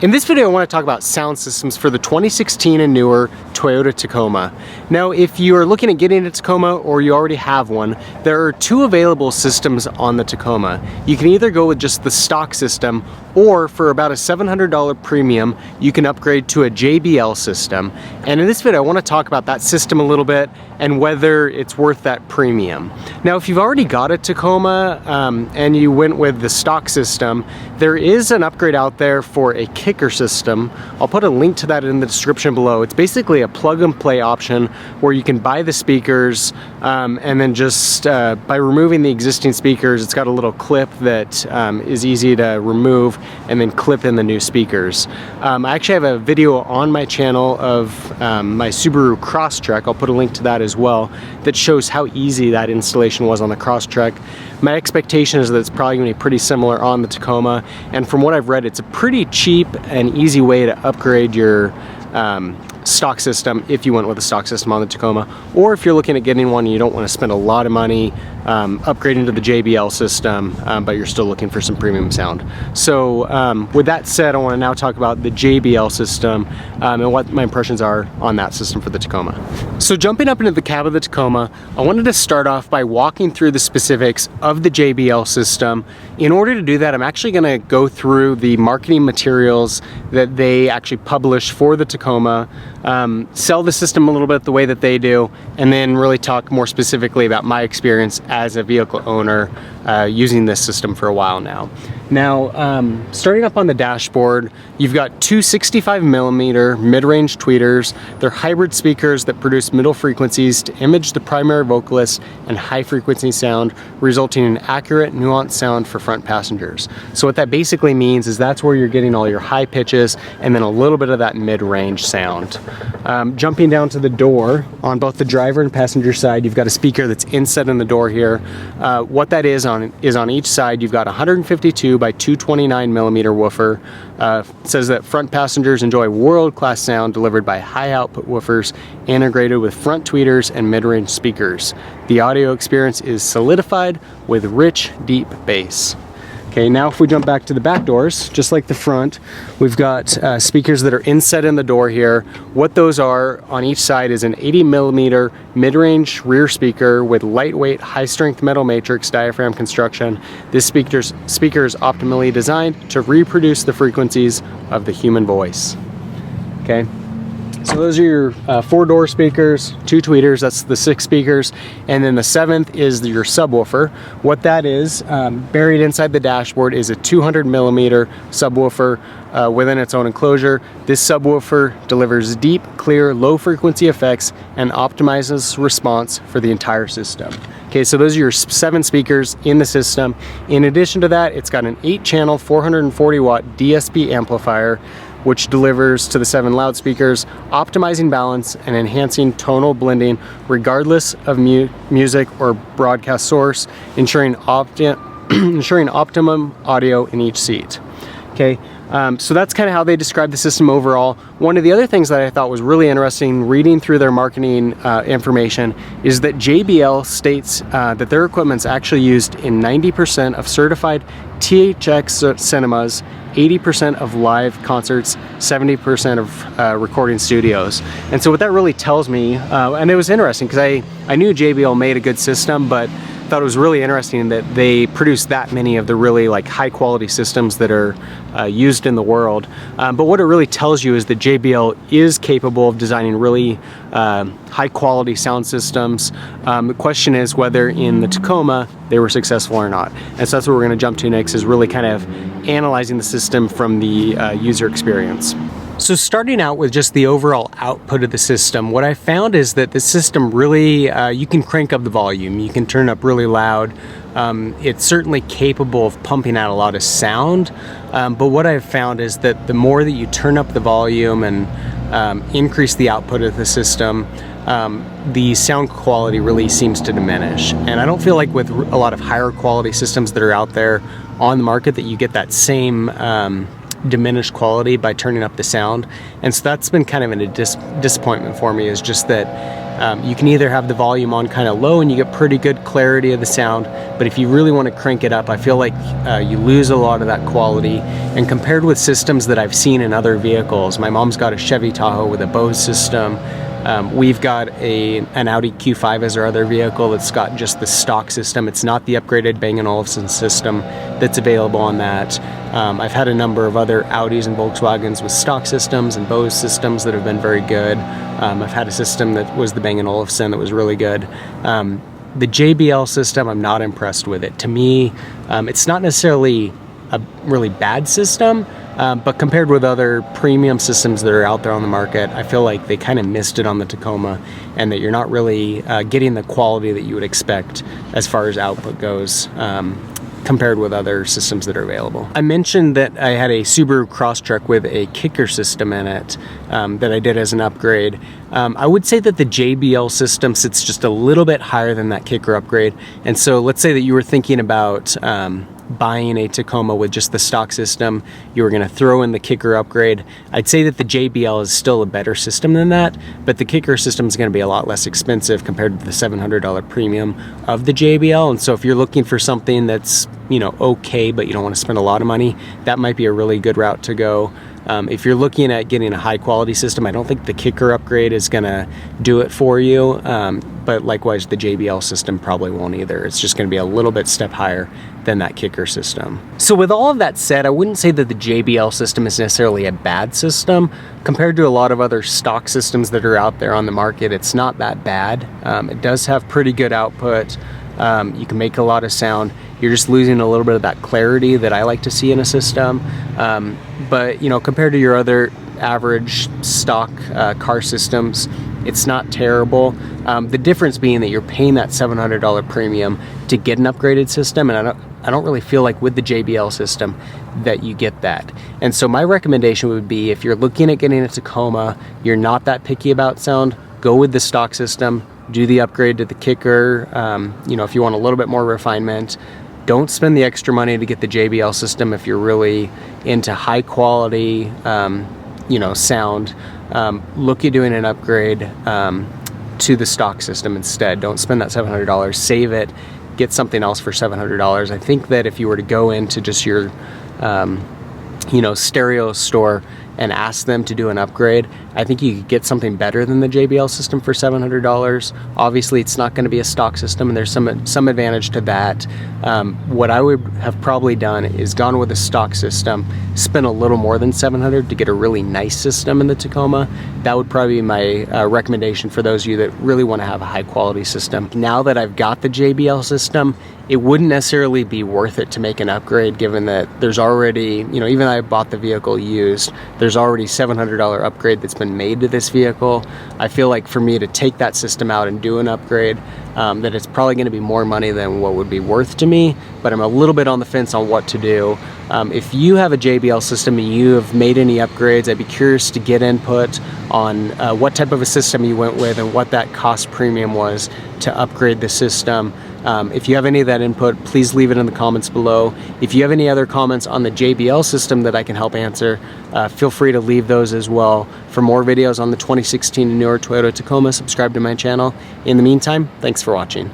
In this video, I want to talk about sound systems for the 2016 and newer Toyota Tacoma. Now, if you are looking at getting a Tacoma or you already have one, there are two available systems on the Tacoma. You can either go with just the stock system, or for about a $700 premium, you can upgrade to a JBL system. And in this video, I want to talk about that system a little bit and whether it's worth that premium. Now, if you've already got a Tacoma and you went with the stock system, there is an upgrade out there for a kicker system. I'll put a link to that in the description below. It's basically a plug and play option where you can buy the speakers and then just by removing the existing speakers, it's got a little clip that is easy to remove and then clip in the new speakers. I actually have a video on my channel of my Subaru Crosstrek. I'll put a link to that as well, that shows how easy that installation was on the Crosstrek. My expectation is that it's probably going to be pretty similar on the Tacoma, and from what I've read, it's a pretty cheap and easy way to upgrade your stock system if you went with a stock system on the Tacoma, or if you're looking at getting one and you don't want to spend a lot of money upgrading to the JBL system, but you're still looking for some premium sound. So with that said, I want to now talk about the JBL system and what my impressions are on that system for the Tacoma. So jumping up into the cab of the Tacoma, I wanted to start off by walking through the specifics of the JBL system. In order to do that, I'm actually going to go through the marketing materials that they actually publish for the Tacoma, sell the system a little bit the way that they do, and then really talk more specifically about my experience as a vehicle owner using this system for a while now. Now, starting up on the dashboard, you've got two 65mm mid-range tweeters. They're hybrid speakers that produce middle frequencies to image the primary vocalist and high-frequency sound, resulting in accurate, nuanced sound for front passengers. So what that basically means is that's where you're getting all your high pitches and then a little bit of that mid-range sound. Jumping down to the door, on both the driver and passenger side, you've got a speaker that's inset in the door here. What that is on each side, you've got 152 by 229mm woofer. It says that front passengers enjoy world-class sound delivered by high-output woofers integrated with front tweeters and mid-range speakers. The audio experience is solidified with rich, deep bass. Okay, now if we jump back to the back doors, just like the front, we've got speakers that are inset in the door here. What those are on each side is an 80mm mid-range rear speaker with lightweight, high-strength metal matrix diaphragm construction. This speaker is optimally designed to reproduce the frequencies of the human voice. Okay. So those are your 4-door speakers, 2 tweeters, that's the 6 speakers, and then the 7th is your subwoofer. What that is, buried inside the dashboard is a 200mm subwoofer within its own enclosure. This subwoofer delivers deep, clear, low-frequency effects and optimizes response for the entire system. Okay, so those are your 7 speakers in the system. In addition to that, it's got an 8-channel 440-watt DSP amplifier, which delivers to the 7 loudspeakers, optimizing balance and enhancing tonal blending regardless of music or broadcast source, ensuring optimum audio in each seat. Okay, so that's kind of how they describe the system overall. One of the other things that I thought was really interesting reading through their marketing information is that JBL states that their equipment's actually used in 90% of certified THX cinemas, 80% of live concerts, 70% of recording studios. And so what that really tells me, and it was interesting because I knew JBL made a good system, but thought it was really interesting that they produce that many of the really like high quality systems that are used in the world. But what it really tells you is that JBL is capable of designing really high quality sound systems. The question is whether in the Tacoma they were successful or not. And so that's what we're going to jump to next, is really kind of analyzing the system from the user experience. So starting out with just the overall output of the system, what I found is that the system really, you can crank up the volume, you can turn it up really loud. It's certainly capable of pumping out a lot of sound, but what I've found is that the more that you turn up the volume and increase the output of the system, the sound quality really seems to diminish. And I don't feel like with a lot of higher quality systems that are out there on the market that you get that same diminish quality by turning up the sound. And so that's been kind of a disappointment for me, is just that you can either have the volume on kind of low and you get pretty good clarity of the sound, but if you really want to crank it up, I feel like you lose a lot of that quality. And compared with systems that I've seen in other vehicles, my mom's got a Chevy Tahoe with a Bose system. We've got an Audi Q5 as our other vehicle that's got just the stock system. It's not the upgraded Bang & Olufsen system that's available on that. I've had a number of other Audis and Volkswagens with stock systems and Bose systems that have been very good. I've had a system that was the Bang & Olufsen that was really good. The JBL system, I'm not impressed with it. To me, it's not necessarily a really bad system, but compared with other premium systems that are out there on the market, I feel like they kind of missed it on the Tacoma, and that you're not really getting the quality that you would expect as far as output goes, compared with other systems that are available. I mentioned that I had a Subaru Crosstrek with a kicker system in it that I did as an upgrade. I would say that the JBL system sits just a little bit higher than that kicker upgrade. And so let's say that you were thinking about buying a Tacoma with just the stock system, you were going to throw in the kicker upgrade. I'd say that the JBL is still a better system than that, but the kicker system is going to be a lot less expensive compared to the $700 premium of the JBL. And so if you're looking for something that's, you know, okay, but you don't want to spend a lot of money, that might be a really good route to go. If you're looking at getting a high quality system, I don't think the kicker upgrade is going to do it for you, but likewise the JBL system probably won't either. It's just going to be a little bit step higher than that kicker system. So with all of that said, I wouldn't say that the JBL system is necessarily a bad system. Compared to a lot of other stock systems that are out there on the market, it's not that bad. It does have pretty good output. You can make a lot of sound. You're just losing a little bit of that clarity that I like to see in a system. But you know, compared to your other average stock car systems, it's not terrible. The difference being that you're paying that $700 premium to get an upgraded system, and I don't really feel like with the JBL system that you get that. And so my recommendation would be, if you're looking at getting a Tacoma, you're not that picky about sound, go with the stock system, do the upgrade to the kicker. You know, if you want a little bit more refinement, don't spend the extra money to get the JBL system if you're really into high quality, you know, sound. Look at doing an upgrade to the stock system instead. Don't spend that $700. Save it. Get something else for $700. I think that if you were to go into just your, you know, stereo store and ask them to do an upgrade, I think you could get something better than the JBL system for $700. Obviously, it's not going to be a stock system, and there's some advantage to that. What I would have probably done is gone with a stock system, spent a little more than $700 to get a really nice system in the Tacoma. That would probably be my recommendation for those of you that really want to have a high quality system. Now that I've got the JBL system, it wouldn't necessarily be worth it to make an upgrade, given that there's already, you know, even though I bought the vehicle used, there's already $700 upgrade that's been made to this vehicle. I feel like for me to take that system out and do an upgrade, that it's probably going to be more money than what would be worth to me, but I'm a little bit on the fence on what to do. If you have a JBL system and you have made any upgrades, I'd be curious to get input on what type of a system you went with and what that cost premium was to upgrade the system. If you have any of that input, please leave it in the comments below. If you have any other comments on the JBL system that I can help answer, feel free to leave those as well. For more videos on the 2016 and newer Toyota Tacoma, subscribe to my channel. In the meantime, thanks for watching.